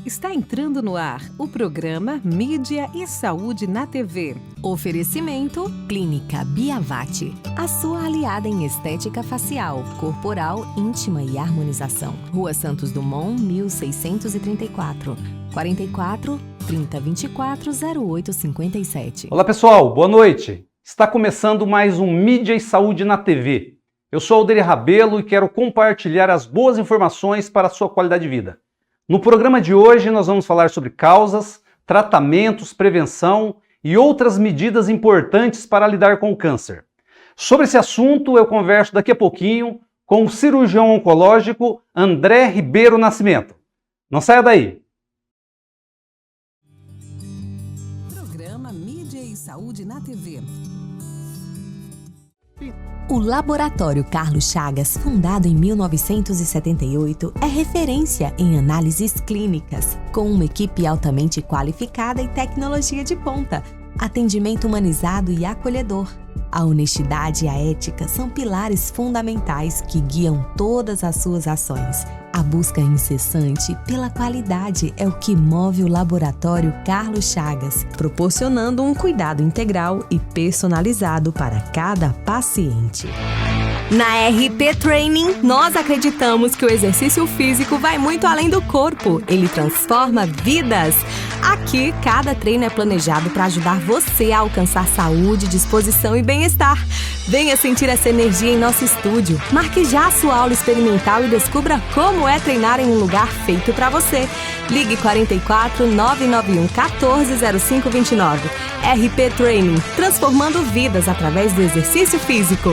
Está entrando no ar o programa Mídia e Saúde na TV. Oferecimento Clínica Biavati, a sua aliada em estética facial, corporal, íntima e harmonização. Rua Santos Dumont, 1634, 44 3024 0857. Olá pessoal, boa noite. Está começando mais um Mídia e Saúde na TV. Eu sou Aldeir Rabelo e quero compartilhar as boas informações para a sua qualidade de vida. No programa de hoje nós vamos falar sobre causas, tratamentos, prevenção e outras medidas importantes para lidar com o câncer. Sobre esse assunto eu converso daqui a pouquinho com o cirurgião oncológico André Ribeiro Nascimento. Não saia daí! Programa Mídia e Saúde na TV. O Laboratório Carlos Chagas, fundado em 1978, é referência em análises clínicas, com uma equipe altamente qualificada e tecnologia de ponta, atendimento humanizado e acolhedor. A honestidade e a ética são pilares fundamentais que guiam todas as suas ações. A busca incessante pela qualidade é o que move o Laboratório Carlos Chagas, proporcionando um cuidado integral e personalizado para cada paciente. Na RP Training, nós acreditamos que o exercício físico vai muito além do corpo. Ele transforma vidas. Aqui, cada treino é planejado para ajudar você a alcançar saúde, disposição e bem-estar. Venha sentir essa energia em nosso estúdio. Marque já a sua aula experimental e descubra como é treinar em um lugar feito para você. Ligue 44 991 14 0529. RP Training, transformando vidas através do exercício físico.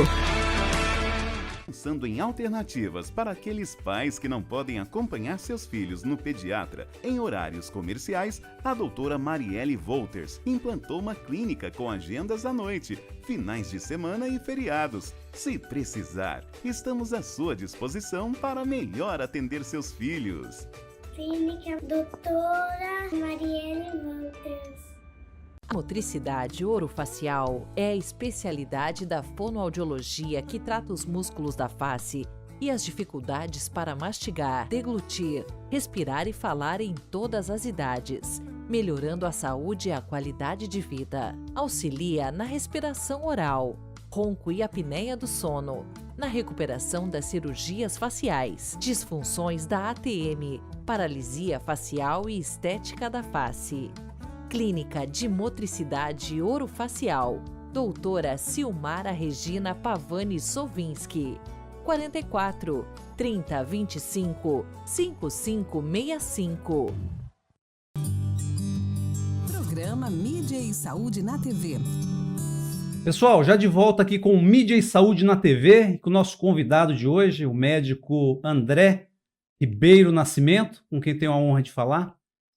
Pensando em alternativas para aqueles pais que não podem acompanhar seus filhos no pediatra em horários comerciais, a doutora Marielle Wolters implantou uma clínica com agendas à noite, finais de semana e feriados. Se precisar, estamos à sua disposição para melhor atender seus filhos. Clínica doutora Marielle Wolters. A motricidade orofacial é a especialidade da fonoaudiologia que trata os músculos da face e as dificuldades para mastigar, deglutir, respirar e falar em todas as idades, melhorando a saúde e a qualidade de vida. Auxilia na respiração oral, ronco e apneia do sono, na recuperação das cirurgias faciais, disfunções da ATM, paralisia facial e estética da face. Clínica de Motricidade Orofacial, doutora Silmara Regina Pavani Sovinski, 44 30 25 5565. Programa Mídia e Saúde na TV. Pessoal, já de volta aqui com Mídia e Saúde na TV, com o nosso convidado de hoje, o médico André Ribeiro Nascimento, com quem tenho a honra de falar,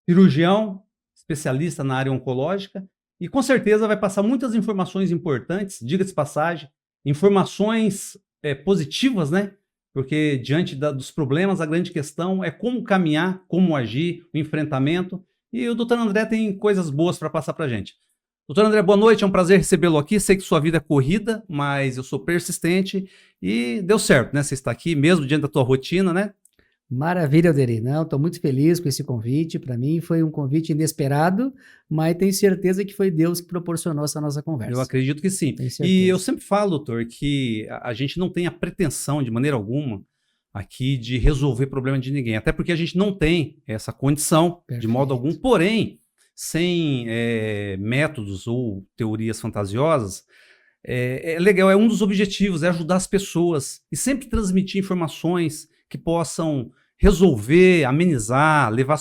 cirurgião, especialista na área oncológica, e com certeza vai passar muitas informações importantes, diga-se de passagem, informações positivas, né? Porque diante dos problemas, a grande questão é como caminhar, como agir, o enfrentamento, e o doutor André tem coisas boas para passar para a gente. Doutor André, boa noite, é um prazer recebê-lo aqui, sei que sua vida é corrida, mas eu sou persistente e deu certo, né? Você está aqui mesmo diante da tua rotina, né? Maravilha, Aldeir. Estou muito feliz com esse convite. Para mim foi um convite inesperado, mas tenho certeza que foi Deus que proporcionou essa nossa conversa. Eu acredito que sim. E eu sempre falo, doutor, que a gente não tem a pretensão, de maneira alguma, aqui de resolver problema de ninguém. Até porque a gente não tem essa condição, de modo algum. Porém, sem métodos ou teorias fantasiosas, é legal, é um dos objetivos, é ajudar as pessoas e sempre transmitir informações que possam resolver, amenizar, levar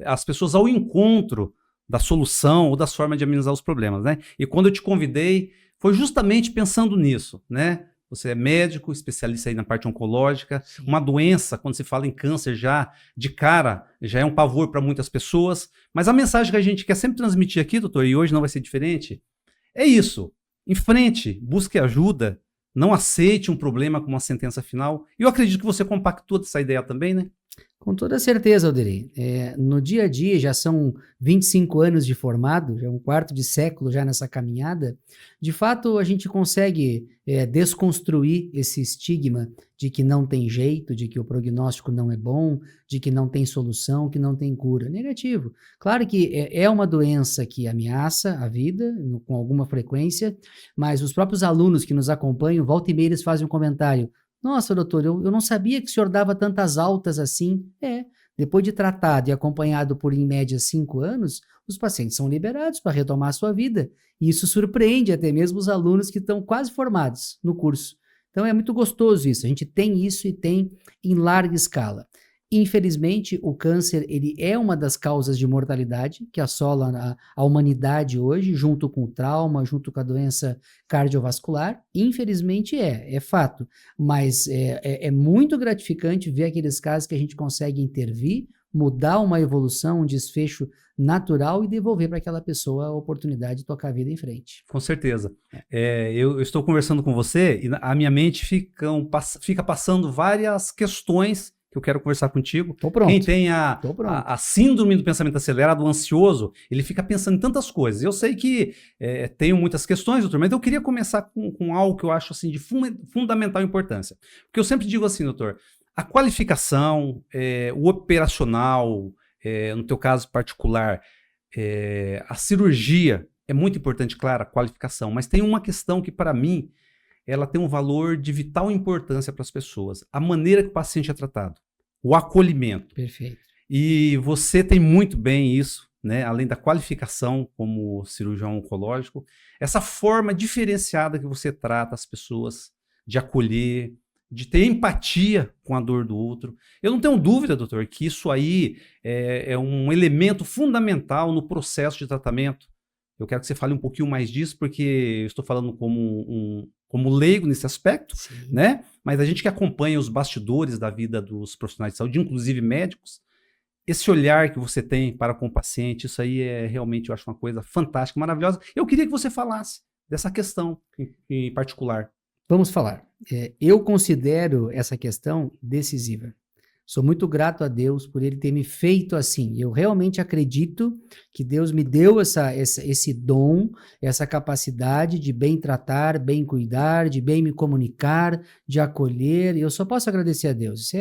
as pessoas ao encontro da solução ou das formas de amenizar os problemas, né? E quando eu te convidei, foi justamente pensando nisso, né? Você é médico, especialista aí na parte oncológica, sim. Uma doença, quando se fala em câncer já, de cara, já é um pavor para muitas pessoas, mas a mensagem que a gente quer sempre transmitir aqui, doutor, e hoje não vai ser diferente, é isso, enfrente, busque ajuda, não aceite um problema como uma sentença final. E eu acredito que você compactua dessa ideia também, né? Com toda certeza, Alderi. No dia a dia, já são 25 anos de formado, já é um quarto de século já nessa caminhada. De fato, a gente consegue desconstruir esse estigma de que não tem jeito, de que o prognóstico não é bom, de que não tem solução, que não tem cura. Negativo. Claro que é uma doença que ameaça a vida com alguma frequência, mas os próprios alunos que nos acompanham, volta e meia, eles fazem um comentário: nossa, doutor, eu não sabia que o senhor dava tantas altas assim. Depois de tratado e acompanhado por, em média, 5 anos, os pacientes são liberados para retomar a sua vida. E isso surpreende até mesmo os alunos que estão quase formados no curso. Então é muito gostoso isso. A gente tem isso e tem em larga escala. Infelizmente, o câncer ele é uma das causas de mortalidade que assola a humanidade hoje, junto com o trauma, junto com a doença cardiovascular. Infelizmente é fato, mas é muito gratificante ver aqueles casos que a gente consegue intervir, mudar uma evolução, um desfecho natural e devolver para aquela pessoa a oportunidade de tocar a vida em frente. Com certeza. Eu estou conversando com você e a minha mente fica passando várias questões que eu quero conversar contigo. Tô pronto. Quem tem a síndrome do pensamento acelerado, o ansioso, ele fica pensando em tantas coisas. Eu sei que tenho muitas questões, doutor, mas eu queria começar com algo que eu acho assim, de fundamental importância. Porque eu sempre digo assim, doutor, a qualificação, o operacional, no teu caso particular, a cirurgia, é muito importante, claro, a qualificação, mas tem uma questão que, para mim, ela tem um valor de vital importância para as pessoas. A maneira que o paciente é tratado, o acolhimento. Perfeito. E você tem muito bem isso, né? Além da qualificação como cirurgião oncológico, essa forma diferenciada que você trata as pessoas, de acolher, de ter empatia com a dor do outro. Eu não tenho dúvida, doutor, que isso aí é um elemento fundamental no processo de tratamento. Eu quero que você fale um pouquinho mais disso, porque eu estou falando como leigo nesse aspecto, né? Mas a gente que acompanha os bastidores da vida dos profissionais de saúde, inclusive médicos, esse olhar que você tem para com o paciente, isso aí realmente, eu acho uma coisa fantástica, maravilhosa. Eu queria que você falasse dessa questão em particular. Vamos falar. Eu considero essa questão decisiva. Sou muito grato a Deus por Ele ter me feito assim. Eu realmente acredito que Deus me deu esse dom, essa capacidade de bem tratar, bem cuidar, de bem me comunicar, de acolher. Eu só posso agradecer a Deus.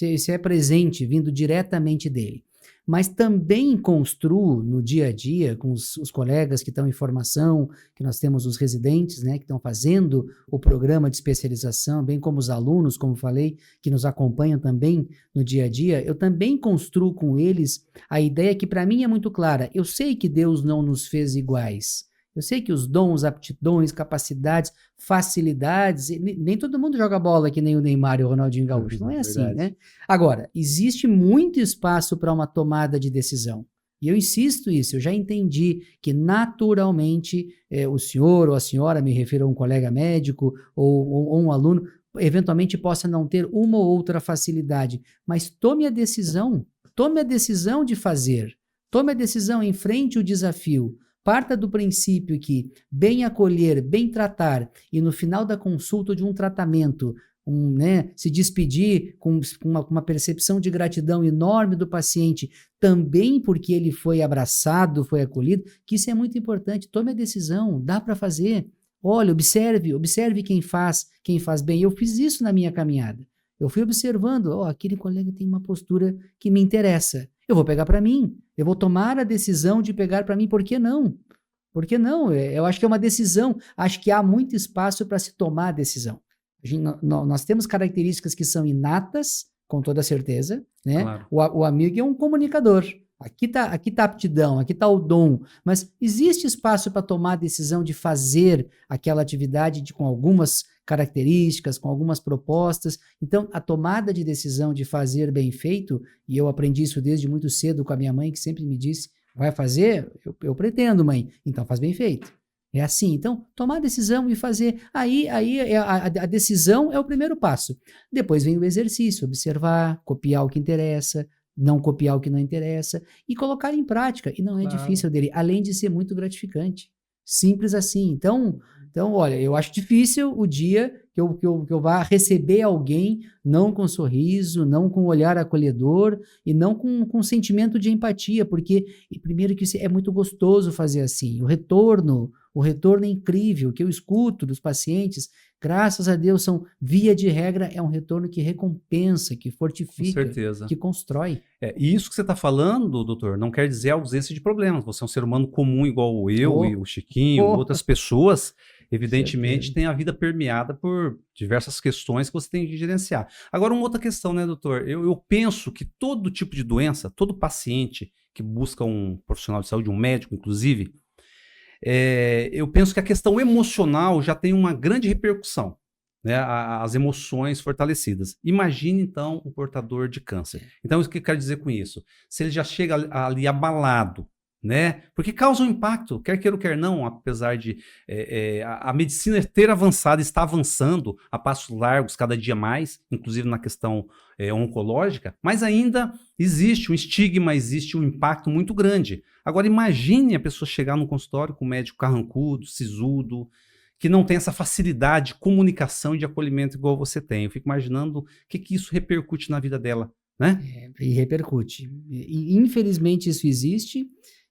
Isso é presente, vindo diretamente dEle. Mas também construo no dia a dia com os colegas que estão em formação, que nós temos os residentes, né, que estão fazendo o programa de especialização, bem como os alunos, como falei, que nos acompanham também no dia a dia. Eu também construo com eles a ideia que para mim é muito clara. Eu sei que Deus não nos fez iguais. Eu sei que os dons, aptidões, capacidades, facilidades, nem todo mundo joga bola que nem o Neymar e o Ronaldinho Gaúcho. Não é assim, né? Agora, existe muito espaço para uma tomada de decisão. E eu insisto nisso, eu já entendi que naturalmente o senhor ou a senhora, me refiro a um colega médico ou um aluno, eventualmente possa não ter uma ou outra facilidade, mas tome a decisão de fazer, tome a decisão, enfrente o desafio. Parta do princípio que bem acolher, bem tratar e no final da consulta de um tratamento, se despedir com uma percepção de gratidão enorme do paciente, também porque ele foi abraçado, foi acolhido, que isso é muito importante. Tome a decisão, dá para fazer. Olha, observe quem faz bem. Eu fiz isso na minha caminhada. Eu fui observando, aquele colega tem uma postura que me interessa. Eu vou pegar para mim. Eu vou tomar a decisão de pegar para mim. Por que não? Por que não? Eu acho que é uma decisão. Acho que há muito espaço para se tomar a decisão. Nós temos características que são inatas, com toda certeza, né? Claro. O amigo é um comunicador. Aqui tá a aptidão, aqui está o dom, mas existe espaço para tomar a decisão de fazer aquela atividade com algumas características, com algumas propostas. Então, a tomada de decisão de fazer bem feito, e eu aprendi isso desde muito cedo com a minha mãe, que sempre me disse, vai fazer? Eu pretendo, mãe. Então, faz bem feito. É assim. Então, tomar a decisão e fazer. Aí a decisão é o primeiro passo. Depois vem o exercício, observar, copiar o que interessa, não copiar o que não interessa e colocar em prática. E não é difícil dele, além de ser muito gratificante. Simples assim. Então Então, olha, eu acho difícil o dia que eu vá receber alguém não com sorriso, não com olhar acolhedor e não com sentimento de empatia, porque, primeiro, que é muito gostoso fazer assim. O retorno é incrível, que eu escuto dos pacientes, graças a Deus, via de regra, é um retorno que recompensa, que fortifica, Com certeza. que constrói. E isso que você está falando, doutor, não quer dizer ausência de problemas. Você é um ser humano comum, igual eu e o Chiquinho, outras pessoas, evidentemente, tem a vida permeada por diversas questões que você tem que gerenciar. Agora, uma outra questão, né, doutor? Eu penso que todo tipo de doença, todo paciente que busca um profissional de saúde, um médico, inclusive, eu penso que a questão emocional já tem uma grande repercussão, né? As emoções fortalecidas. Imagine, então, um portador de câncer. Então, o que eu quero dizer com isso? Se ele já chega ali abalado, né? Porque causa um impacto, quer queira ou quer não, apesar de a medicina ter avançado, está avançando a passos largos cada dia mais, inclusive na questão oncológica, mas ainda existe um estigma, existe um impacto muito grande. Agora imagine a pessoa chegar no consultório com um médico carrancudo, sisudo, que não tem essa facilidade de comunicação e de acolhimento igual você tem. Eu fico imaginando o que isso repercute na vida dela, né? E repercute. E, infelizmente isso existe,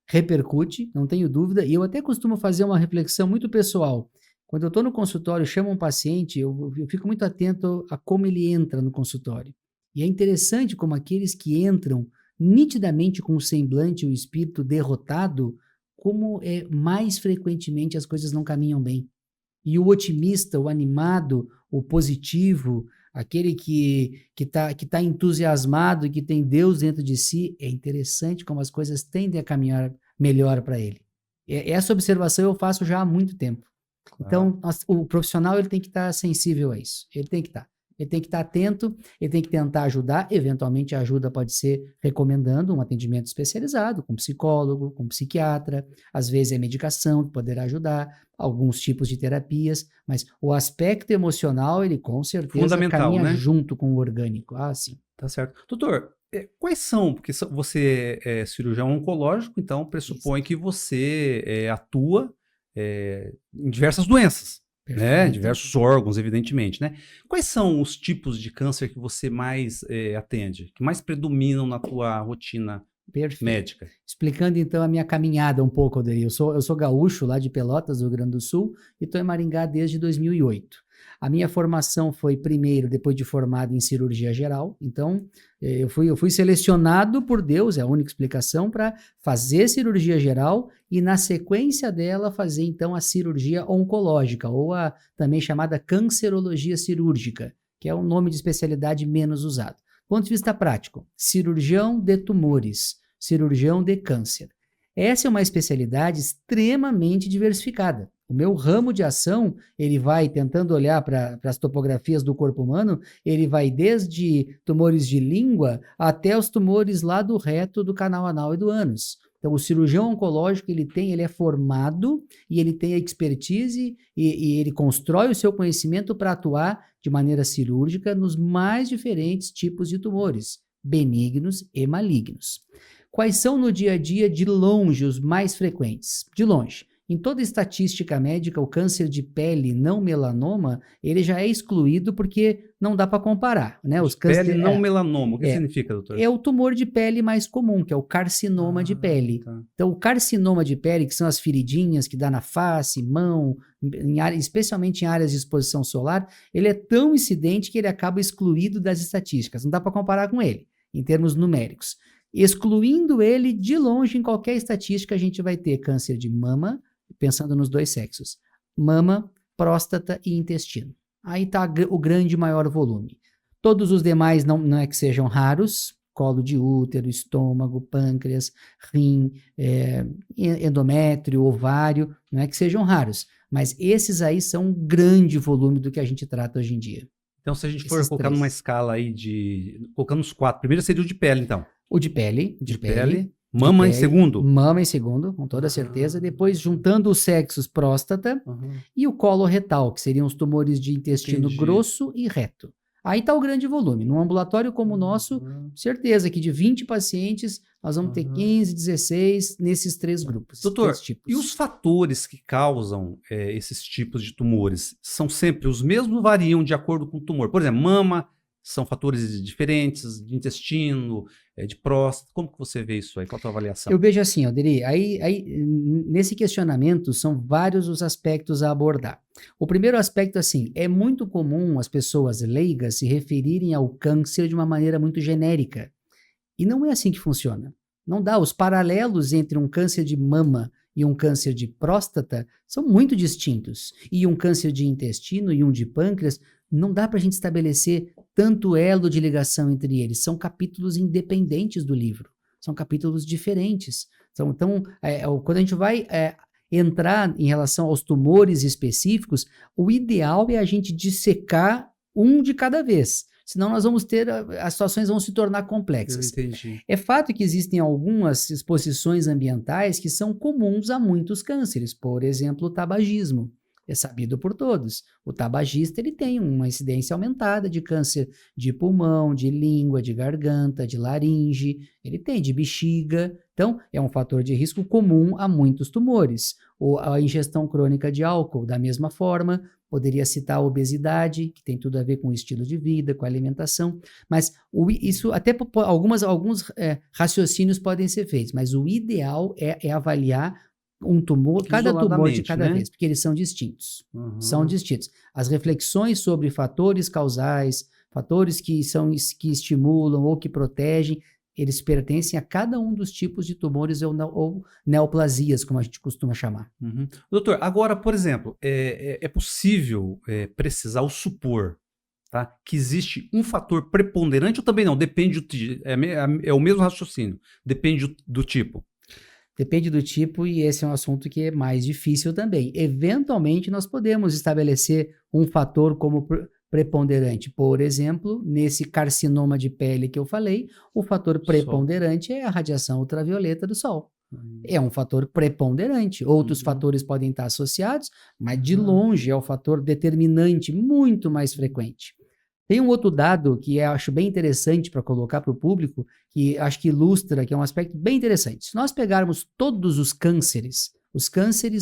repercute, não tenho dúvida, e eu até costumo fazer uma reflexão muito pessoal. Quando eu estou no consultório, chamo um paciente, eu fico muito atento a como ele entra no consultório. E é interessante como aqueles que entram nitidamente com o semblante e o espírito derrotado, como mais frequentemente as coisas não caminham bem. E o otimista, o animado, o positivo, aquele que tá entusiasmado e que tem Deus dentro de si, é interessante como as coisas tendem a caminhar melhor para ele. Essa observação eu faço já há muito tempo. Então, o profissional ele tem que estar sensível a isso. Ele tem que estar. Ele tem que estar atento, ele tem que tentar ajudar. Eventualmente, a ajuda pode ser recomendando um atendimento especializado, com psicólogo, com psiquiatra. Às vezes é medicação que poderá ajudar, alguns tipos de terapias. Mas o aspecto emocional, ele com certeza caminha, né, junto com o orgânico. Sim. Tá certo. Doutor, quais são? Porque você é cirurgião oncológico, então pressupõe que você atua em diversas doenças. Né? Diversos órgãos, evidentemente, né? Quais são os tipos de câncer que você mais atende, que mais predominam na tua rotina médica? Explicando então a minha caminhada um pouco, Alderir. Eu sou gaúcho lá de Pelotas, do Rio Grande do Sul, e estou em Maringá desde 2008. A minha formação foi primeiro, depois de formado em cirurgia geral, então eu fui selecionado por Deus, é a única explicação, para fazer cirurgia geral e na sequência dela fazer então a cirurgia oncológica, ou a também chamada cancerologia cirúrgica, que é um nome de especialidade menos usado. Do ponto de vista prático, cirurgião de tumores, cirurgião de câncer. Essa é uma especialidade extremamente diversificada. O meu ramo de ação, ele vai tentando olhar para as topografias do corpo humano, ele vai desde tumores de língua até os tumores lá do reto, do canal anal e do ânus. Então, o cirurgião oncológico, ele é formado e ele tem a expertise e ele constrói o seu conhecimento para atuar de maneira cirúrgica nos mais diferentes tipos de tumores, benignos e malignos. Quais são no dia a dia, de longe, os mais frequentes? De longe. Em toda estatística médica, o câncer de pele não melanoma, ele já é excluído porque não dá para comparar, né? Os pele não melanoma, o que significa, doutor? É o tumor de pele mais comum, que é o carcinoma de pele. Tá. Então, o carcinoma de pele, que são as feridinhas que dá na face, mão, especialmente em áreas de exposição solar, ele é tão incidente que ele acaba excluído das estatísticas. Não dá para comparar com ele, em termos numéricos. Excluindo ele, de longe, em qualquer estatística, a gente vai ter câncer de mama, pensando nos dois sexos, mama, próstata e intestino. Aí está o grande maior volume. Todos os demais não é que sejam raros, colo de útero, estômago, pâncreas, rim, endométrio, ovário, não é que sejam raros, mas esses aí são um grande volume do que a gente trata hoje em dia. Então, se a gente for colocar numa escala aí colocando os 4, primeiro seria o de pele, então. O de pele. Mama em segundo? Mama em segundo, com toda certeza. Depois, juntando os sexos, próstata e o colo retal, que seriam os tumores de intestino grosso e reto. Aí está o grande volume. Num ambulatório como o nosso, certeza que de 20 pacientes, nós vamos ter 15, 16 nesses 3 grupos. Doutor, 3 tipos. e os fatores que causam esses tipos de tumores são sempre os mesmos ou variam de acordo com o tumor? Por exemplo, mama, são fatores diferentes, de intestino, de próstata. Como que você vê isso aí? Qual a tua avaliação? Eu vejo assim, Alderi, nesse questionamento são vários os aspectos a abordar. O primeiro aspecto, assim, é muito comum as pessoas leigas se referirem ao câncer de uma maneira muito genérica. E não é assim que funciona. Não dá. Os paralelos entre um câncer de mama e um câncer de próstata são muito distintos. E um câncer de intestino e um de pâncreas, não dá para a gente estabelecer tanto elo de ligação entre eles. São capítulos independentes do livro. São capítulos diferentes. Então, quando a gente vai entrar em relação aos tumores específicos, o ideal é a gente dissecar um de cada vez. Senão nós vamos ter, as situações vão se tornar complexas. Eu entendi. É fato que existem algumas exposições ambientais que são comuns a muitos cânceres. Por exemplo, o tabagismo. É sabido por todos. O tabagista ele tem uma incidência aumentada de câncer de pulmão, de língua, de garganta, de laringe, ele tem de bexiga. Então, é um fator de risco comum a muitos tumores. Ou a ingestão crônica de álcool, da mesma forma, poderia citar a obesidade, que tem tudo a ver com o estilo de vida, com a alimentação. Mas isso até alguns raciocínios podem ser feitos, mas o ideal é avaliar um tumor, cada tumor de cada vez, porque eles são distintos. São distintos. As reflexões sobre fatores causais, fatores que estimulam ou que protegem, eles pertencem a cada um dos tipos de tumores ou neoplasias, como a gente costuma chamar. Doutor, agora, por exemplo, é possível precisar ou supor, tá, que existe um fator preponderante ou também não? Depende é o mesmo raciocínio, depende do tipo. Depende do tipo e esse é um assunto que é mais difícil também. Eventualmente, nós podemos estabelecer um fator como preponderante. Por exemplo, nesse carcinoma de pele que eu falei, o fator preponderante é a radiação ultravioleta do sol. É um fator preponderante. Outros fatores podem estar associados, mas de longe é o fator determinante, muito mais frequente. Tem um outro dado que eu acho bem interessante para colocar para o público, que acho que ilustra, que é um aspecto bem interessante. Se nós pegarmos todos os cânceres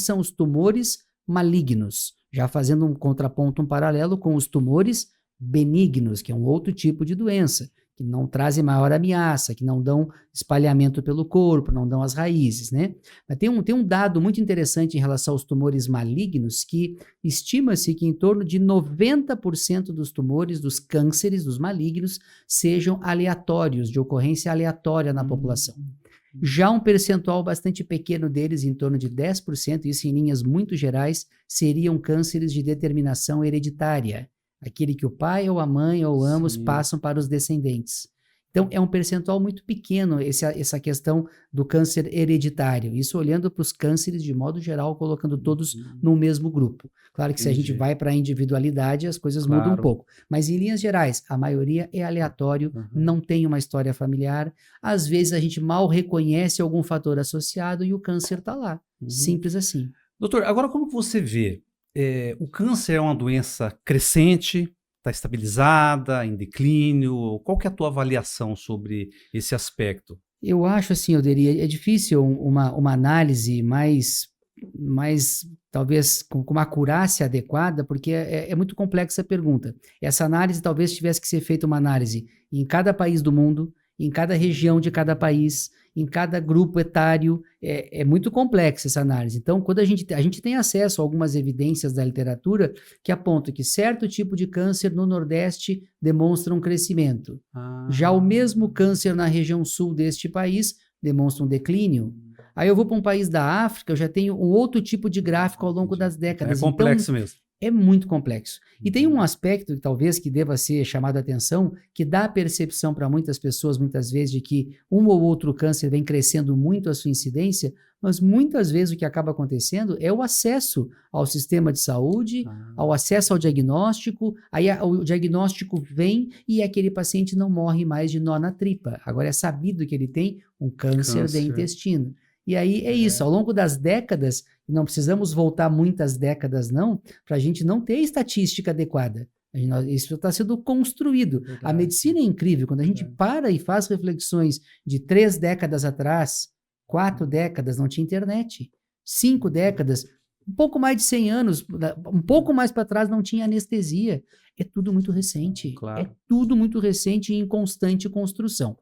são os tumores malignos, já fazendo um contraponto, um paralelo com os tumores benignos, que é um outro tipo de doença, que não trazem maior ameaça, que não dão espalhamento pelo corpo, não dão as raízes, né? Mas tem um dado muito interessante em relação aos tumores malignos, que estima-se que em torno de 90% dos tumores, dos cânceres, dos malignos, sejam aleatórios, de ocorrência aleatória na população. Já um percentual bastante pequeno deles, em torno de 10%, isso em linhas muito gerais, seriam cânceres de determinação hereditária. Aquele que o pai ou a mãe ou ambos passam para os descendentes. Então, é um percentual muito pequeno essa questão do câncer hereditário. Isso olhando para os cânceres de modo geral, colocando todos no mesmo grupo. Claro que se a gente vai para a individualidade, as coisas mudam um pouco. Mas em linhas gerais, a maioria é aleatório, não tem uma história familiar. Às vezes a gente mal reconhece algum fator associado e o câncer está lá. Simples assim. Doutor, agora como que você vê? O câncer é uma doença crescente, está estabilizada, em declínio? Qual que é a tua avaliação sobre esse aspecto? Eu acho assim, Alderi, é difícil uma análise mais talvez com uma acurácia adequada, porque é muito complexa a pergunta. Essa análise talvez tivesse que ser feita uma análise em cada país do mundo, em cada região de cada país, em cada grupo etário, é muito complexa essa análise. Então, quando a gente tem acesso a algumas evidências da literatura que apontam que certo tipo de câncer no Nordeste demonstra um crescimento. Já o mesmo câncer na região sul deste país demonstra um declínio. Aí eu vou para um país da África, eu já tenho um outro tipo de gráfico ao longo das décadas. É complexo então, mesmo. É muito complexo. E tem um aspecto, talvez, que deva ser chamado a atenção, que dá a percepção para muitas pessoas, muitas vezes, de que um ou outro câncer vem crescendo muito a sua incidência, mas muitas vezes o que acaba acontecendo é o acesso ao sistema de saúde, ao acesso ao diagnóstico, aí o diagnóstico vem e aquele paciente não morre mais de nó na tripa. Agora é sabido que ele tem um câncer de intestino. E aí é isso, ao longo das décadas, não precisamos voltar muitas décadas não, para a gente não ter estatística adequada. Isso está sendo construído. Verdade. A medicina é incrível. Quando a gente para e faz reflexões de 3 décadas atrás, 4 décadas não tinha internet, 5 décadas, um pouco mais de 100 anos, um pouco mais para trás não tinha anestesia. É tudo muito recente. Claro. É tudo muito recente e em constante construção.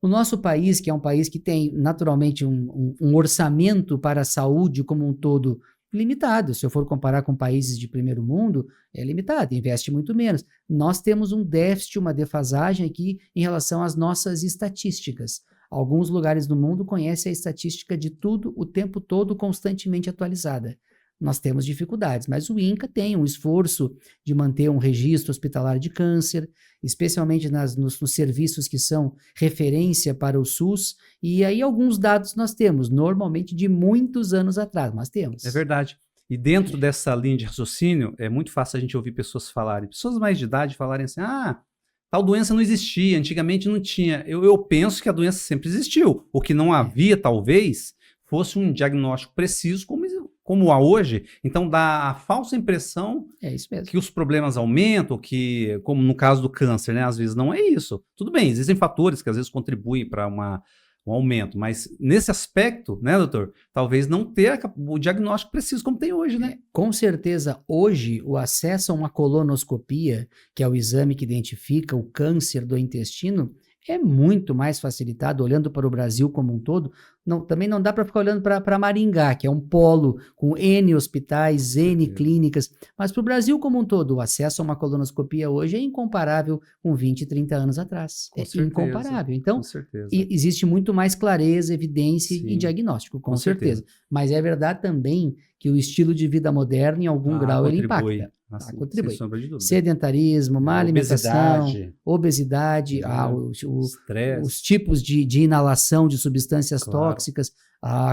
O nosso país, que é um país que tem naturalmente um orçamento para a saúde como um todo limitado, se eu for comparar com países de primeiro mundo, é limitado, investe muito menos. Nós temos um déficit, uma defasagem aqui em relação às nossas estatísticas. Alguns lugares do mundo conhecem a estatística de tudo, o tempo todo, constantemente atualizada. Nós temos dificuldades, mas o INCA tem um esforço de manter um registro hospitalar de câncer, especialmente nos serviços que são referência para o SUS, e aí alguns dados nós temos, normalmente de muitos anos atrás, mas temos. É verdade. E dentro dessa linha de raciocínio, é muito fácil a gente ouvir pessoas mais de idade falarem assim, tal doença não existia, antigamente não tinha. Eu penso que a doença sempre existiu. O que não havia, talvez, fosse um diagnóstico preciso como há hoje. Então dá a falsa impressão que os problemas aumentam, que, como no caso do câncer, né, às vezes não é isso. Tudo bem, existem fatores que às vezes contribuem para um aumento, mas nesse aspecto, né, doutor, talvez não ter o diagnóstico preciso como tem hoje, né? Com certeza, hoje, o acesso a uma colonoscopia, que é o exame que identifica o câncer do intestino, é muito mais facilitado, olhando para o Brasil como um todo. Também não dá para ficar olhando para Maringá, que é um polo com N hospitais, N clínicas, mas para o Brasil como um todo, o acesso a uma colonoscopia hoje é incomparável com 20, 30 anos atrás. Incomparável. Então, existe muito mais clareza, evidência e diagnóstico, com certeza. Mas é verdade também que o estilo de vida moderno, em algum grau, ele impacta. Contribui. Sedentarismo, má alimentação, obesidade, os tipos de inalação de substâncias tóxicas,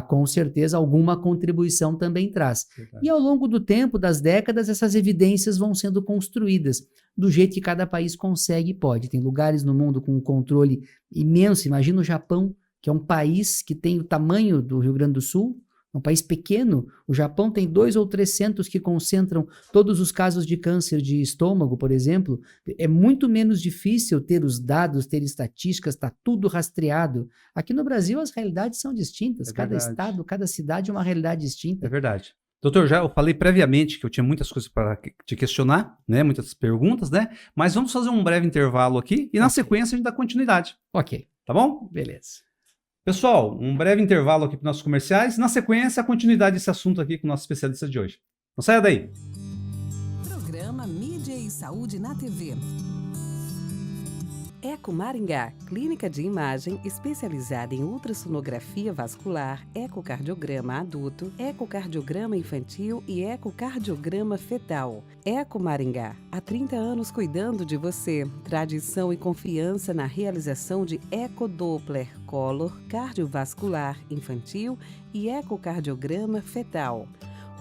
com certeza alguma contribuição também traz. Verdade. E ao longo do tempo, das décadas, essas evidências vão sendo construídas do jeito que cada país consegue e pode. Tem lugares no mundo com um controle imenso. Imagina o Japão, que é um país que tem o tamanho do Rio Grande do Sul, um país pequeno. O Japão tem 200 ou 300 centros que concentram todos os casos de câncer de estômago, por exemplo. É muito menos difícil ter os dados, ter estatísticas, está tudo rastreado. Aqui no Brasil as realidades são distintas. Cada estado, cada cidade é uma realidade distinta. É verdade. Doutor, eu falei previamente que eu tinha muitas coisas para te questionar, né? Muitas perguntas, né? Mas vamos fazer um breve intervalo aqui e na sequência a gente dá continuidade. Ok. Tá bom? Beleza. Pessoal, um breve intervalo aqui para nossos comerciais. Na sequência, a continuidade desse assunto aqui com o nosso especialista de hoje. Não saia daí. Programa Mídia e Saúde na TV. Eco Maringá, clínica de imagem especializada em ultrassonografia vascular, ecocardiograma adulto, ecocardiograma infantil e ecocardiograma fetal. Eco Maringá, há 30 anos cuidando de você. Tradição e confiança na realização de ecodoppler color cardiovascular infantil e ecocardiograma fetal.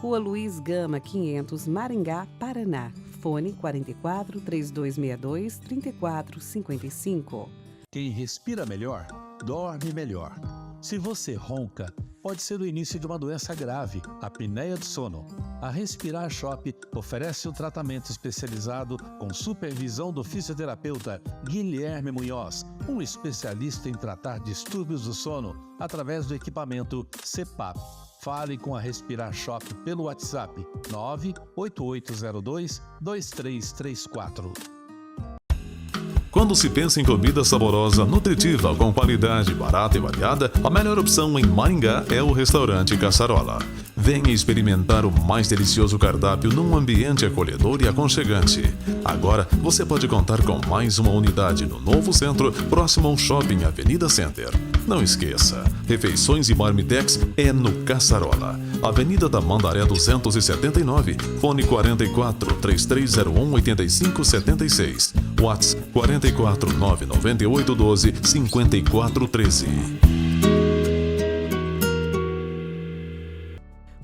Rua Luiz Gama, 500, Maringá, Paraná. Fone 44 3262 3455. Quem respira melhor, dorme melhor. Se você ronca, pode ser o início de uma doença grave, a apneia do sono. A Respirar Shop oferece um tratamento especializado com supervisão do fisioterapeuta Guilherme Munhoz, um especialista em tratar distúrbios do sono através do equipamento CPAP. Fale com a Respirar Shop pelo WhatsApp 98802-2334. Quando se pensa em comida saborosa, nutritiva, com qualidade, barata e variada, a melhor opção em Maringá é o restaurante Caçarola. Venha experimentar o mais delicioso cardápio num ambiente acolhedor e aconchegante. Agora, você pode contar com mais uma unidade no novo centro, próximo ao Shopping Avenida Center. Não esqueça, refeições e marmitex é no Caçarola. Avenida Tamandaré 279, fone 44 3301 8576, WhatsApp 44 998 12 5413.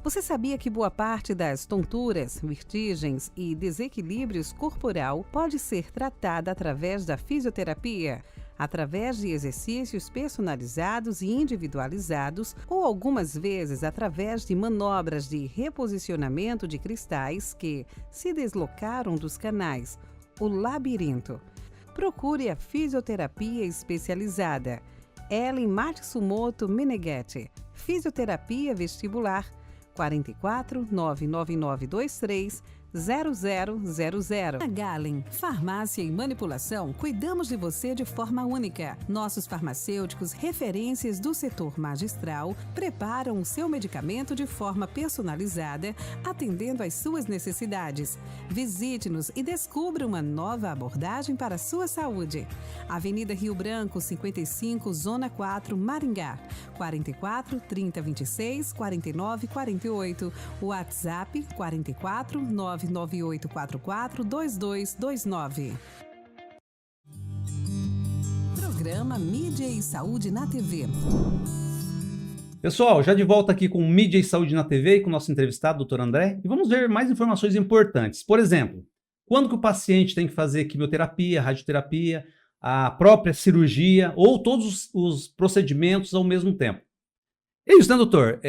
Você sabia que boa parte das tonturas, vertigens e desequilíbrios corporal pode ser tratada através da fisioterapia? Através de exercícios personalizados e individualizados ou algumas vezes através de manobras de reposicionamento de cristais que se deslocaram dos canais O Labirinto. Procure a fisioterapia especializada. Ellen Matsumoto Meneghetti, Fisioterapia Vestibular, 44 99923 0000. Na Galen, Farmácia e Manipulação, cuidamos de você de forma única. Nossos farmacêuticos, referências do setor magistral, preparam o seu medicamento de forma personalizada, atendendo às suas necessidades. Visite-nos e descubra uma nova abordagem para a sua saúde. Avenida Rio Branco, 55, Zona 4, Maringá. 44 30 26 49 48. WhatsApp 44 99844 2229. Programa Mídia e Saúde na TV. Pessoal, já de volta aqui com Mídia e Saúde na TV e com o nosso entrevistado, Dr. André, e vamos ver mais informações importantes. Por exemplo, quando que o paciente tem que fazer quimioterapia, radioterapia, a própria cirurgia ou todos os procedimentos ao mesmo tempo. É isso, né, doutor?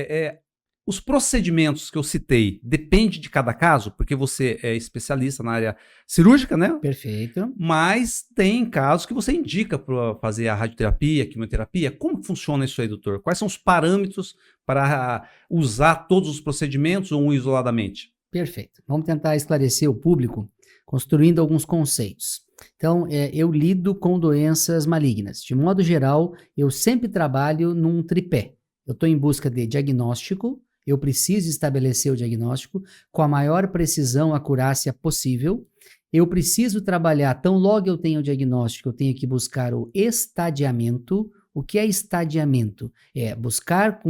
Os procedimentos que eu citei depende de cada caso, porque você é especialista na área cirúrgica, né? Perfeito. Mas tem casos que você indica para fazer a radioterapia, a quimioterapia. Como funciona isso aí, doutor? Quais são os parâmetros para usar todos os procedimentos ou um isoladamente? Perfeito. Vamos tentar esclarecer o público construindo alguns conceitos. Então, eu lido com doenças malignas. De modo geral, eu sempre trabalho num tripé. Eu estou em busca de diagnóstico. Eu preciso estabelecer o diagnóstico com a maior precisão, acurácia possível. Eu preciso trabalhar, tão logo eu tenho o diagnóstico, eu tenho que buscar o estadiamento. O que é estadiamento? É buscar,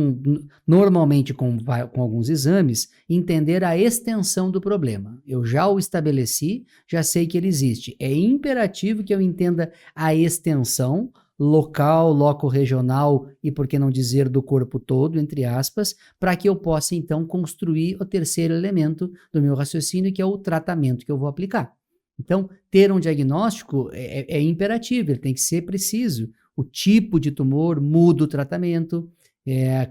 normalmente com alguns exames, entender a extensão do problema. Eu já o estabeleci, já sei que ele existe. É imperativo que eu entenda a extensão local, loco-regional e, por que não dizer, do corpo todo, entre aspas, para que eu possa, então, construir o terceiro elemento do meu raciocínio, que é o tratamento que eu vou aplicar. Então, ter um diagnóstico é imperativo, ele tem que ser preciso. O tipo de tumor muda o tratamento,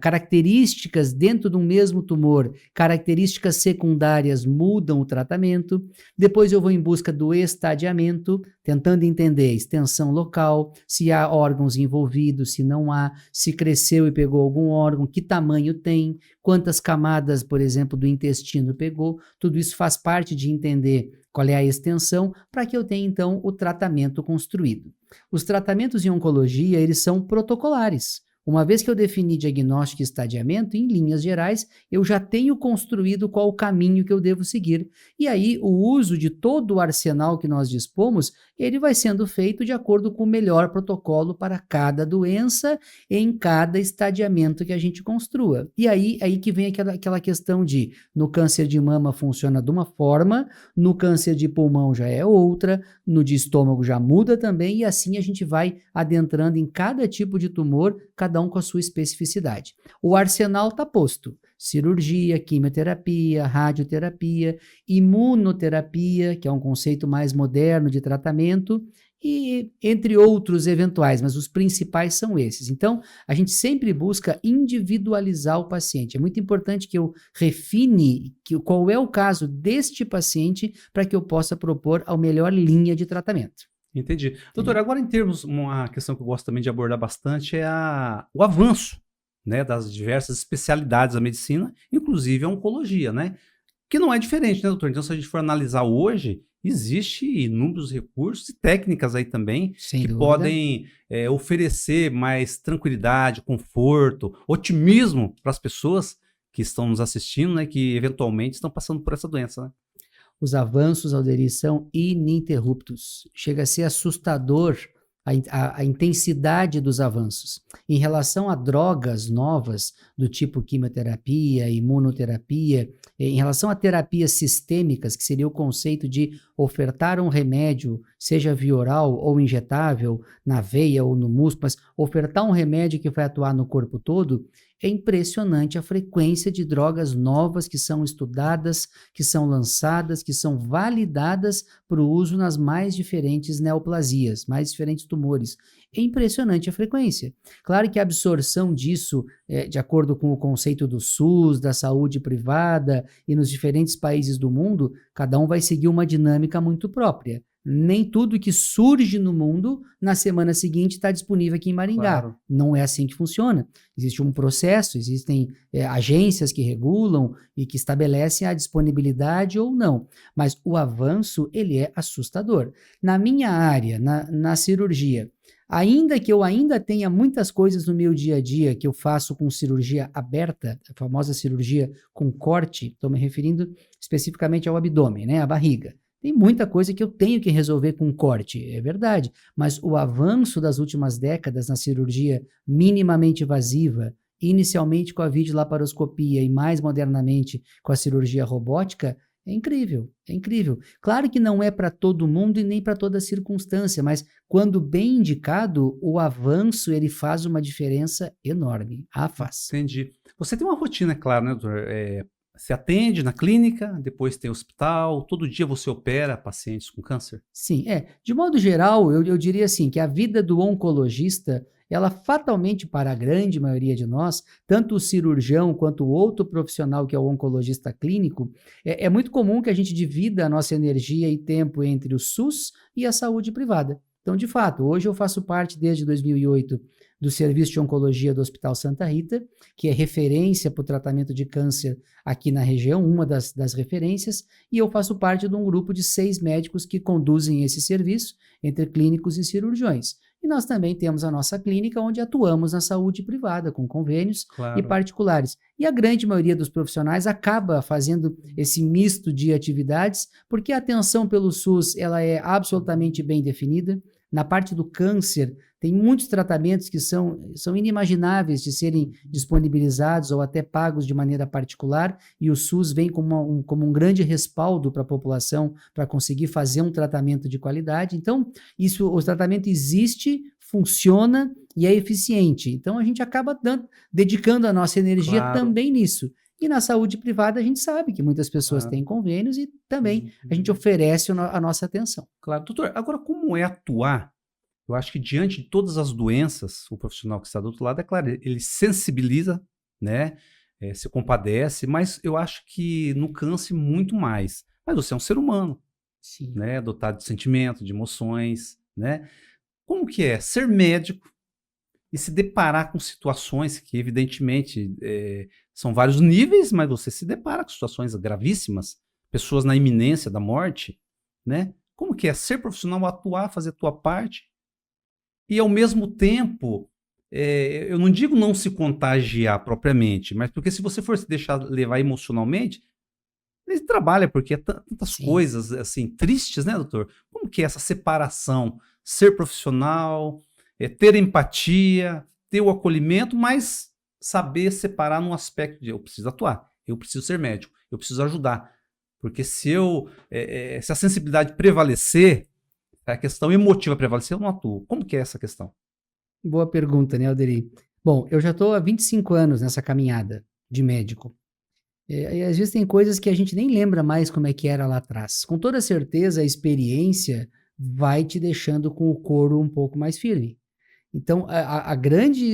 características dentro de um mesmo tumor, características secundárias mudam o tratamento. Depois eu vou em busca do estadiamento, tentando entender extensão local, se há órgãos envolvidos, se não há, se cresceu e pegou algum órgão, que tamanho tem, quantas camadas, por exemplo, do intestino pegou. Tudo isso faz parte de entender qual é a extensão, para que eu tenha, então, o tratamento construído. Os tratamentos em oncologia, eles são protocolares. Uma vez que eu defini diagnóstico e estadiamento, em linhas gerais, eu já tenho construído qual o caminho que eu devo seguir. E aí, o uso de todo o arsenal que nós dispomos, ele vai sendo feito de acordo com o melhor protocolo para cada doença, em cada estadiamento que a gente construa. E aí que vem aquela questão de, no câncer de mama funciona de uma forma, no câncer de pulmão já é outra, no de estômago já muda também, e assim a gente vai adentrando em cada tipo de tumor, cada um com a sua especificidade. O arsenal está posto. Cirurgia, quimioterapia, radioterapia, imunoterapia, que é um conceito mais moderno de tratamento, e entre outros eventuais, mas os principais são esses. Então, a gente sempre busca individualizar o paciente. É muito importante que eu refine qual é o caso deste paciente para que eu possa propor a melhor linha de tratamento. Entendi. Doutor, agora em termos, uma questão que eu gosto também de abordar bastante é o avanço, né, das diversas especialidades da medicina, inclusive a oncologia, né? Que não é diferente, né, doutor? Então, se a gente for analisar hoje, existe inúmeros recursos e técnicas aí também que podem oferecer mais tranquilidade, conforto, otimismo para as pessoas que estão nos assistindo, né, que eventualmente estão passando por essa doença, né? Os avanços, Alderi, são ininterruptos. Chega a ser assustador a intensidade dos avanços. Em relação a drogas novas, do tipo quimioterapia, imunoterapia, em relação a terapias sistêmicas, que seria o conceito de ofertar um remédio, seja via oral ou injetável, na veia ou no músculo, mas ofertar um remédio que vai atuar no corpo todo, é impressionante a frequência de drogas novas que são estudadas, que são lançadas, que são validadas para o uso nas mais diferentes neoplasias, mais diferentes tumores. É impressionante a frequência. Claro que a absorção disso, de acordo com o conceito do SUS, da saúde privada e nos diferentes países do mundo, cada um vai seguir uma dinâmica muito própria. Nem tudo que surge no mundo, na semana seguinte, está disponível aqui em Maringá. Claro. Não é assim que funciona. Existe um processo, existem agências que regulam e que estabelecem a disponibilidade ou não. Mas o avanço, ele é assustador. Na minha área, na cirurgia, ainda que eu ainda tenha muitas coisas no meu dia a dia que eu faço com cirurgia aberta, a famosa cirurgia com corte, estou me referindo especificamente ao abdômen, né, a barriga. Tem muita coisa que eu tenho que resolver com corte, é verdade, mas o avanço das últimas décadas na cirurgia minimamente invasiva, inicialmente com a videolaparoscopia e mais modernamente com a cirurgia robótica, é incrível, é incrível. Claro que não é para todo mundo e nem para toda circunstância, mas quando bem indicado, o avanço ele faz uma diferença enorme. Faz. Entendi. Você tem uma rotina, é claro, né, doutor? Você atende na clínica, depois tem hospital, todo dia você opera pacientes com câncer? Sim, de modo geral, eu diria assim, que a vida do oncologista, ela fatalmente, para a grande maioria de nós, tanto o cirurgião quanto o outro profissional que é o oncologista clínico, é muito comum que a gente divida a nossa energia e tempo entre o SUS e a saúde privada. Então, de fato, hoje eu faço parte, desde 2008, do Serviço de Oncologia do Hospital Santa Rita, que é referência para o tratamento de câncer aqui na região, uma das referências, e eu faço parte de um grupo de 6 médicos que conduzem esse serviço, entre clínicos e cirurgiões. E nós também temos a nossa clínica, onde atuamos na saúde privada, com convênios e particulares. E a grande maioria dos profissionais acaba fazendo esse misto de atividades, porque a atenção pelo SUS ela é absolutamente bem definida. Na parte do câncer, tem muitos tratamentos que são inimagináveis de serem disponibilizados ou até pagos de maneira particular, e o SUS vem como um grande respaldo para a população para conseguir fazer um tratamento de qualidade. Então, o tratamento existe, funciona e é eficiente. Então, a gente acaba dedicando a nossa energia também nisso. E na saúde privada, a gente sabe que muitas pessoas têm convênios e também a gente oferece a nossa atenção. Claro. Doutor, agora como é atuar? Eu acho que diante de todas as doenças, o profissional que está do outro lado, é claro, ele sensibiliza, né? Se compadece, mas eu acho que no câncer muito mais. Mas você é um ser humano, Sim. né? Dotado de sentimento, de emoções, né? Como que é ser médico e se deparar com situações que, evidentemente, são vários níveis, mas você se depara com situações gravíssimas, pessoas na iminência da morte, né? Como que é ser profissional, atuar, fazer a tua parte e, ao mesmo tempo, eu não digo não se contagiar propriamente, mas porque se você for se deixar levar emocionalmente, ele trabalha, porque é tantas coisas assim tristes, né, doutor? Como que é essa separação? Ser profissional, ter empatia, ter o acolhimento, mas saber separar num aspecto de eu preciso atuar, eu preciso ser médico, eu preciso ajudar. Porque se a sensibilidade prevalecer, a questão emotiva prevalecer, eu não atuo. Como que é essa questão? Boa pergunta, né, Alderi? Bom, eu já estou há 25 anos nessa caminhada de médico. E às vezes tem coisas que a gente nem lembra mais como é que era lá atrás. Com toda certeza, a experiência vai te deixando com o couro um pouco mais firme. Então,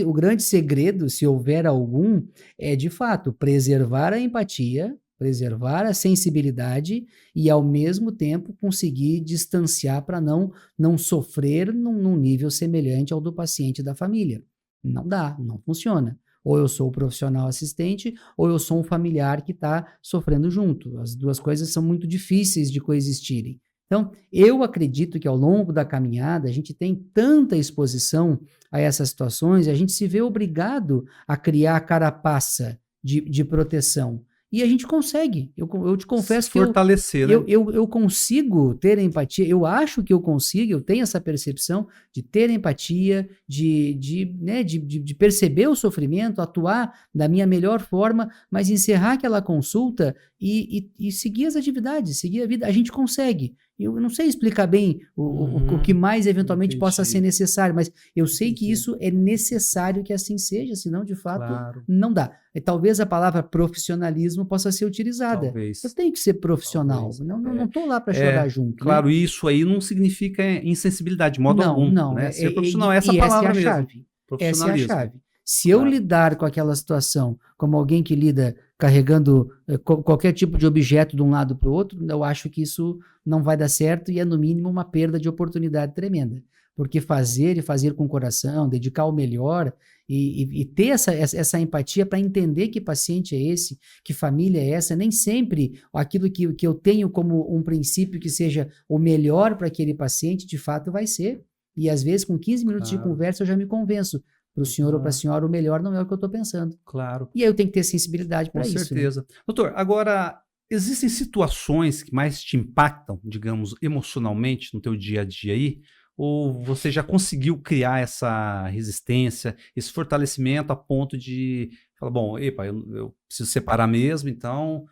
o grande segredo, se houver algum, é, de fato, preservar a empatia, preservar a sensibilidade e, ao mesmo tempo, conseguir distanciar para não sofrer num nível semelhante ao do paciente e da família. Não dá, não funciona. Ou eu sou o profissional assistente, ou eu sou um familiar que está sofrendo junto. As duas coisas são muito difíceis de coexistirem. Então, eu acredito que ao longo da caminhada a gente tem tanta exposição a essas situações, a gente se vê obrigado a criar carapaça de proteção. E a gente consegue. Eu te confesso que fortalecer, né? eu consigo ter empatia, eu acho que eu consigo, eu tenho essa percepção de ter empatia, de perceber o sofrimento, atuar da minha melhor forma, mas encerrar aquela consulta e seguir as atividades, seguir a vida. A gente consegue. Eu não sei explicar bem o que mais eventualmente possa ser necessário, mas eu sei que isso é necessário que assim seja, senão, de fato, não dá. E talvez a palavra profissionalismo possa ser utilizada. Talvez. Eu tenho que ser profissional. Não estou lá para chorar junto. Claro, né? Isso aí não significa insensibilidade de modo algum. Não. Né? Ser profissional é essa palavra mesmo. Essa é a chave. Se eu lidar com aquela situação como alguém que lida carregando qualquer tipo de objeto de um lado para o outro, eu acho que isso não vai dar certo e é, no mínimo, uma perda de oportunidade tremenda. Porque fazer e fazer com o coração, dedicar o melhor e ter essa empatia para entender que paciente é esse, que família é essa, nem sempre aquilo que eu tenho como um princípio que seja o melhor para aquele paciente, de fato vai ser. E às vezes, com 15 minutos de conversa, eu já me convenço. Para o senhor ou para a senhora, o melhor não é o que eu estou pensando. Claro. E aí eu tenho que ter sensibilidade para isso. Com certeza. Né? Doutor, agora, existem situações que mais te impactam, digamos, emocionalmente no teu dia a dia aí? Ou você já conseguiu criar essa resistência, esse fortalecimento a ponto de falar, bom, epa, eu preciso separar mesmo, então...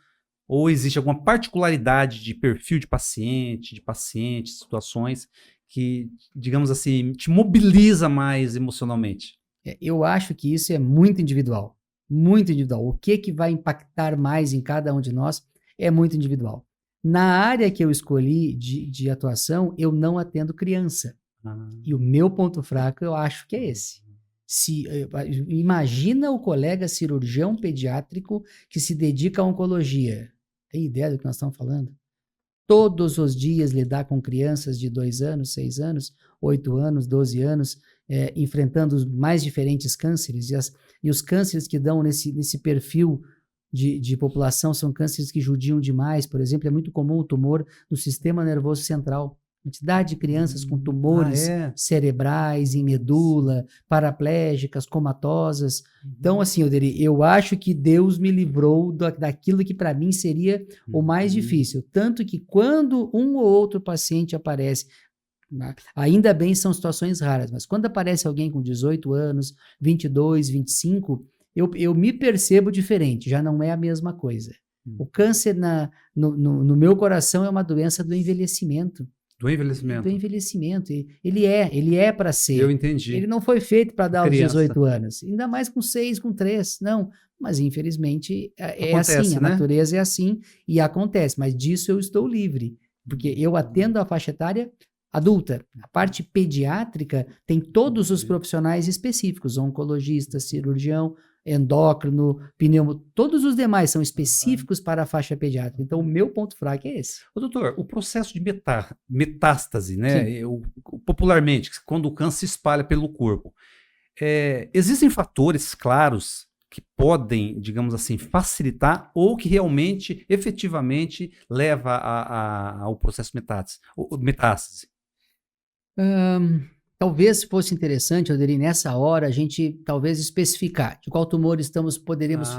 Ou existe alguma particularidade de perfil de paciente, situações que, digamos assim, te mobiliza mais emocionalmente? Eu acho que isso é muito individual. Muito individual. O que vai impactar mais em cada um de nós é muito individual. Na área que eu escolhi de atuação, eu não atendo criança. E o meu ponto fraco, eu acho que é esse. Imagina o colega cirurgião pediátrico que se dedica à oncologia. Tem ideia do que nós estamos falando? Todos os dias lidar com crianças de 2 anos, 6 anos, 8 anos, 12 anos, enfrentando os mais diferentes cânceres. E os cânceres que dão nesse perfil de população são cânceres que judiam demais. Por exemplo, é muito comum o tumor no sistema nervoso central. Quantidade de crianças com tumores cerebrais, em medula, paraplégicas, comatosas. Então, assim, eu acho que Deus me livrou daquilo que para mim seria o mais difícil. Tanto que quando um ou outro paciente aparece, ainda bem são situações raras, mas quando aparece alguém com 18 anos, 22, 25, eu me percebo diferente, já não é a mesma coisa. O câncer no meu coração é uma doença do envelhecimento. Do envelhecimento. Do envelhecimento. Ele é para ser. Eu entendi. Ele não foi feito para dar aos 18 anos. Ainda mais com 6, com 3. Não. Mas, infelizmente, acontece, assim. A natureza é assim e acontece. Mas disso eu estou livre. Porque eu atendo a faixa etária adulta. A parte pediátrica tem todos os profissionais específicos. Oncologista, cirurgião, endócrino, pneumo, todos os demais são específicos para a faixa pediátrica. Então, o meu ponto fraco é esse. Doutor, o processo de metástase, né? Popularmente, quando o câncer se espalha pelo corpo, existem fatores claros que podem, digamos assim, facilitar ou que realmente, efetivamente, leva ao processo metástase? Talvez fosse interessante, Alderi, nessa hora a gente talvez especificar de qual tumor poderíamos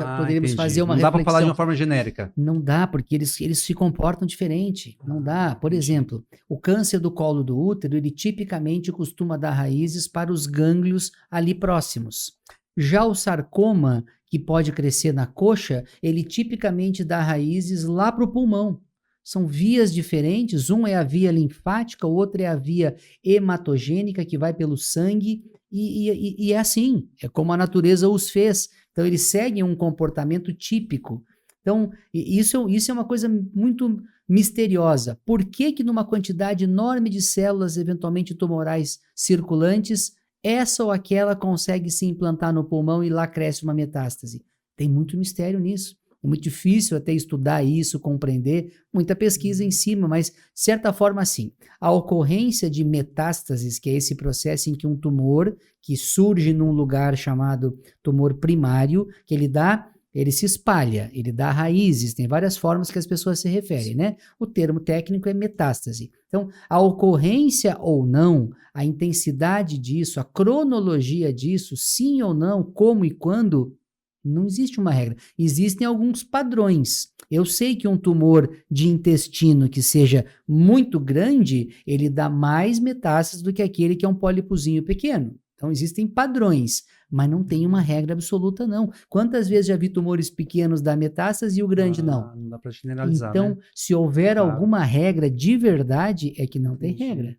fazer uma reflexão. Não dá para falar de uma forma genérica. Não dá, porque eles se comportam diferente. Não dá. Por exemplo, o câncer do colo do útero, ele tipicamente costuma dar raízes para os gânglios ali próximos. Já o sarcoma, que pode crescer na coxa, ele tipicamente dá raízes lá para o pulmão. São vias diferentes, um é a via linfática, o outro é a via hematogênica, que vai pelo sangue, e é assim, é como a natureza os fez. Então, eles seguem um comportamento típico. Então, isso é uma coisa muito misteriosa. Por que numa quantidade enorme de células, eventualmente tumorais circulantes, essa ou aquela consegue se implantar no pulmão e lá cresce uma metástase? Tem muito mistério nisso. É muito difícil até estudar isso, compreender, muita pesquisa em cima, mas, de certa forma, sim. A ocorrência de metástases, que é esse processo em que um tumor que surge num lugar chamado tumor primário, que ele se espalha, ele dá raízes, tem várias formas que as pessoas se referem, né? O termo técnico é metástase. Então, a ocorrência ou não, a intensidade disso, a cronologia disso, sim ou não, como e quando, não existe uma regra. Existem alguns padrões. Eu sei que um tumor de intestino que seja muito grande, ele dá mais metástases do que aquele que é um pólipozinho pequeno. Então, existem padrões, mas não tem uma regra absoluta, não. Quantas vezes já vi tumores pequenos dar metástase e o grande não? Não dá para generalizar, então, se houver alguma regra de verdade, é que não tem regra.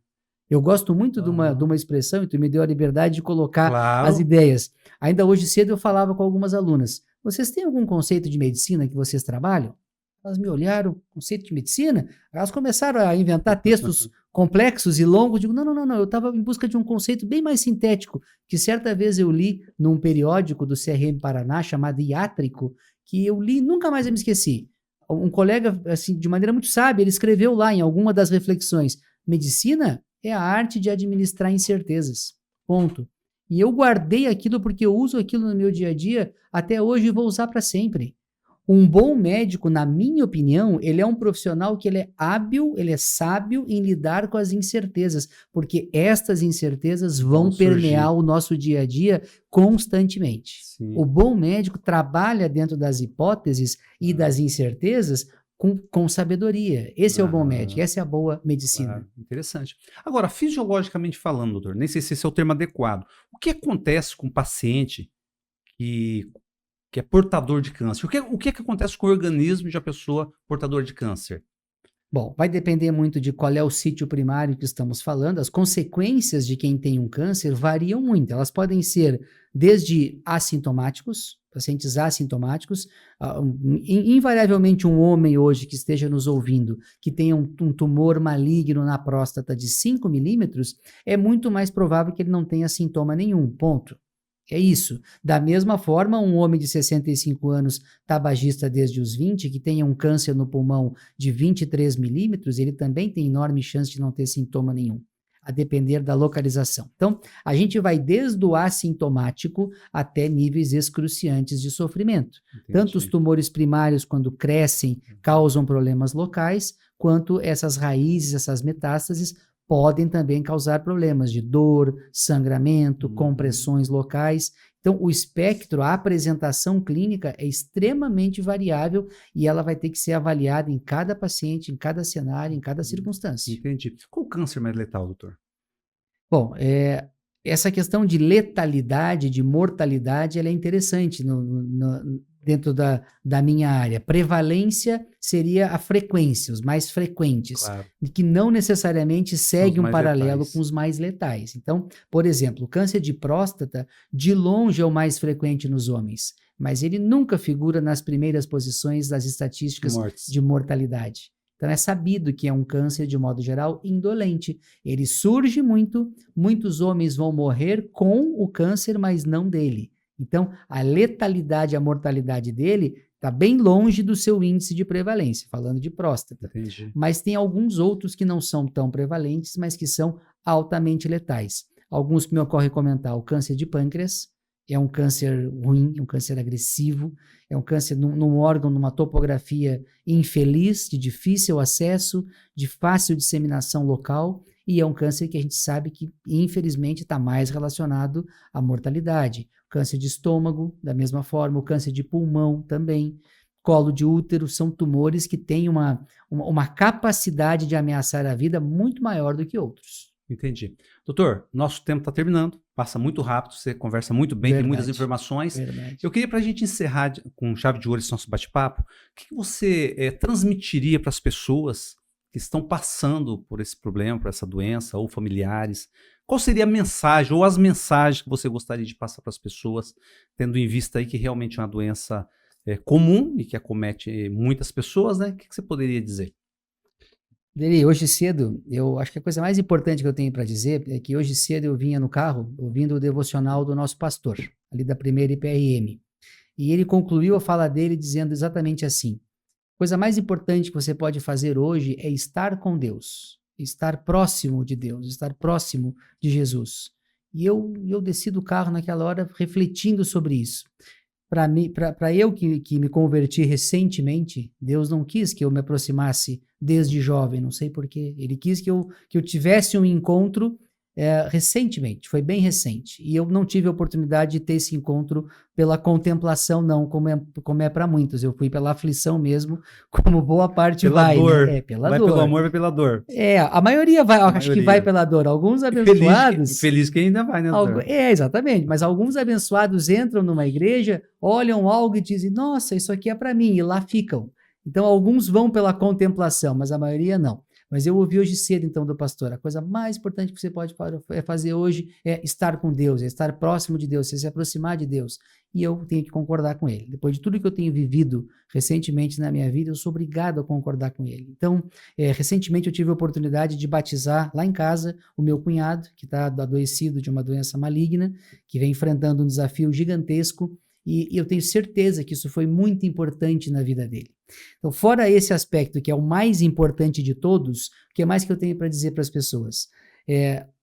Eu gosto muito de uma expressão, e tu me deu a liberdade de colocar as ideias. Ainda hoje cedo eu falava com algumas alunas, vocês têm algum conceito de medicina que vocês trabalham? Elas me olharam, conceito de medicina, elas começaram a inventar textos complexos e longos. Digo, não, eu estava em busca de um conceito bem mais sintético, que certa vez eu li num periódico do CRM Paraná, chamado Iátrico, que eu li, nunca mais eu me esqueci. Um colega, assim, de maneira muito sábia, ele escreveu lá em alguma das reflexões, medicina é a arte de administrar incertezas, ponto. E eu guardei aquilo porque eu uso aquilo no meu dia a dia até hoje e vou usar para sempre. Um bom médico, na minha opinião, ele é um profissional que ele é hábil, ele é sábio em lidar com as incertezas, porque estas incertezas vão permear o nosso dia a dia constantemente. Sim. O bom médico trabalha dentro das hipóteses e das incertezas com sabedoria. Esse é o bom médico, essa é a boa medicina. Interessante. Agora, fisiologicamente falando, doutor, nem sei se esse é o termo adequado. O que acontece com um paciente que é portador de câncer? O que acontece com o organismo de uma pessoa portadora de câncer? Bom, vai depender muito de qual é o sítio primário que estamos falando. As consequências de quem tem um câncer variam muito. Elas podem ser desde assintomáticos, pacientes assintomáticos, invariavelmente um homem hoje que esteja nos ouvindo, que tenha um tumor maligno na próstata de 5 milímetros, é muito mais provável que ele não tenha sintoma nenhum, ponto. É isso. Da mesma forma, um homem de 65 anos, tabagista desde os 20, que tenha um câncer no pulmão de 23 milímetros, ele também tem enorme chance de não ter sintoma nenhum, a depender da localização. Então, a gente vai desde o assintomático até níveis excruciantes de sofrimento. Entendi. Tanto os tumores primários, quando crescem, causam problemas locais, quanto essas raízes, essas metástases, podem também causar problemas de dor, sangramento, compressões locais. Então, o espectro, a apresentação clínica é extremamente variável e ela vai ter que ser avaliada em cada paciente, em cada cenário, em cada circunstância. Entendi. Qual o câncer mais letal, doutor? Bom, essa questão de letalidade, de mortalidade, ela é interessante dentro da minha área. Prevalência seria a frequência, os mais frequentes, claro, que não necessariamente segue um paralelo letais com os mais letais. Então, por exemplo, o câncer de próstata, de longe é o mais frequente nos homens, mas ele nunca figura nas primeiras posições das estatísticas de mortalidade. Então, é sabido que é um câncer, de modo geral, indolente. Ele surge muito, muitos homens vão morrer com o câncer, mas não dele. Então, a letalidade, a mortalidade dele está bem longe do seu índice de prevalência, falando de próstata. Entendi. Mas tem alguns outros que não são tão prevalentes, mas que são altamente letais. Alguns que me ocorre comentar, o câncer de pâncreas é um câncer ruim, é um câncer agressivo, é um câncer num órgão, numa topografia infeliz, de difícil acesso, de fácil disseminação local, e é um câncer que a gente sabe que, infelizmente, está mais relacionado à mortalidade. Câncer de estômago, da mesma forma, o câncer de pulmão também, colo de útero, são tumores que têm uma capacidade de ameaçar a vida muito maior do que outros. Entendi. Doutor, nosso tempo está terminando, passa muito rápido, você conversa muito bem, tem muitas informações. Verdade. Eu queria, para a gente encerrar com chave de ouro esse nosso bate-papo, o que você transmitiria para as pessoas que estão passando por esse problema, por essa doença, ou familiares? Qual seria a mensagem ou as mensagens que você gostaria de passar para as pessoas, tendo em vista aí que realmente é uma doença comum e que acomete muitas pessoas, né? O que você poderia dizer? Deli, hoje cedo, eu acho que a coisa mais importante que eu tenho para dizer é que hoje cedo eu vinha no carro ouvindo o devocional do nosso pastor, ali da primeira IPRM. E ele concluiu a fala dele dizendo exatamente assim: a coisa mais importante que você pode fazer hoje é estar com Deus, estar próximo de Deus, estar próximo de Jesus. E eu desci do carro naquela hora refletindo sobre isso. Para eu que me converti recentemente, Deus não quis que eu me aproximasse desde jovem, não sei porquê. Ele quis que eu tivesse um encontro recentemente, foi bem recente. E eu não tive a oportunidade de ter esse encontro pela contemplação, não, como é para muitos. Eu fui pela aflição mesmo, como boa parte vai. Dor. Né? Pela vai dor. Pelo amor, vai pela dor. A maioria vai, acho que vai pela dor. Alguns abençoados... Feliz que ainda vai, né? Exatamente. Mas alguns abençoados entram numa igreja, olham algo e dizem, nossa, isso aqui é para mim, e lá ficam. Então, alguns vão pela contemplação, mas a maioria não. Mas eu ouvi hoje cedo, então, do pastor, a coisa mais importante que você pode fazer hoje é estar com Deus, é estar próximo de Deus, é se aproximar de Deus. e eu tenho que concordar com ele. Depois de tudo que eu tenho vivido recentemente na minha vida, eu sou obrigado a concordar com ele. Então, recentemente eu tive a oportunidade de batizar lá em casa o meu cunhado, que está adoecido de uma doença maligna, que vem enfrentando um desafio gigantesco, e eu tenho certeza que isso foi muito importante na vida dele. Então, fora esse aspecto, que é o mais importante de todos, o que mais que eu tenho para dizer para as pessoas?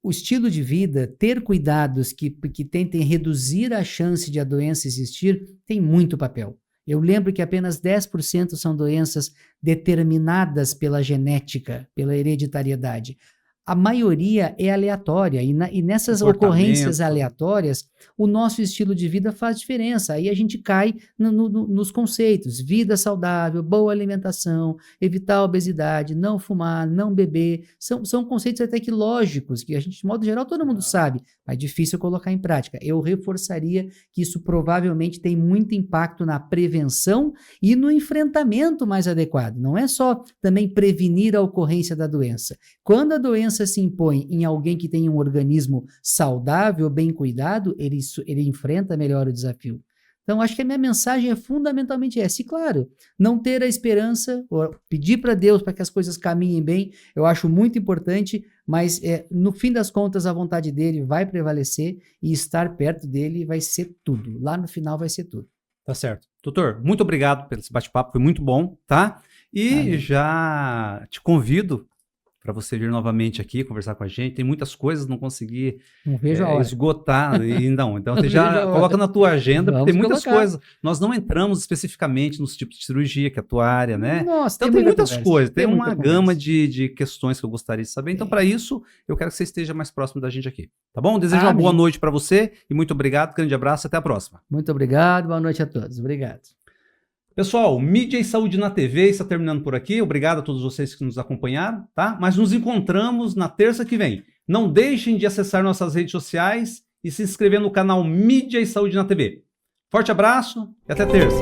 O estilo de vida, ter cuidados que tentem reduzir a chance de a doença existir, tem muito papel. Eu lembro que apenas 10% são doenças determinadas pela genética, pela hereditariedade. A maioria é aleatória, e nessas ocorrências aleatórias, o nosso estilo de vida faz diferença. Aí a gente cai nos conceitos: vida saudável, boa alimentação, evitar a obesidade, não fumar, não beber. São conceitos até que lógicos, que a gente, de modo geral, todo mundo sabe, mas é difícil colocar em prática. Eu reforçaria que isso provavelmente tem muito impacto na prevenção e no enfrentamento mais adequado. Não é só também prevenir a ocorrência da doença. Quando a doença se impõe em alguém que tem um organismo saudável, bem cuidado, ele enfrenta melhor o desafio. Então, acho que a minha mensagem é fundamentalmente essa. E, claro, não ter a esperança, ou pedir para Deus para que as coisas caminhem bem, eu acho muito importante, mas no fim das contas a vontade dele vai prevalecer e estar perto dele vai ser tudo. Lá no final vai ser tudo. Tá certo. Doutor, muito obrigado pelo esse bate-papo, foi muito bom, tá? E já te convido para você vir novamente aqui conversar com a gente. Tem muitas coisas, não consegui esgotar. Então você já coloca na tua agenda, porque tem muitas coisas. Nós não entramos especificamente nos tipos de cirurgia, que é a tua área, né? Nossa, então tem muitas coisas, tem uma gama de questões que eu gostaria de saber. Então, para isso, eu quero que você esteja mais próximo da gente aqui. Tá bom? Desejo uma boa noite para você e muito obrigado, grande abraço, até a próxima. Muito obrigado, boa noite a todos. Obrigado. Pessoal, Mídia e Saúde na TV está terminando por aqui. Obrigado a todos vocês que nos acompanharam, tá? Mas nos encontramos na terça que vem. Não deixem de acessar nossas redes sociais e se inscrever no canal Mídia e Saúde na TV. Forte abraço e até terça.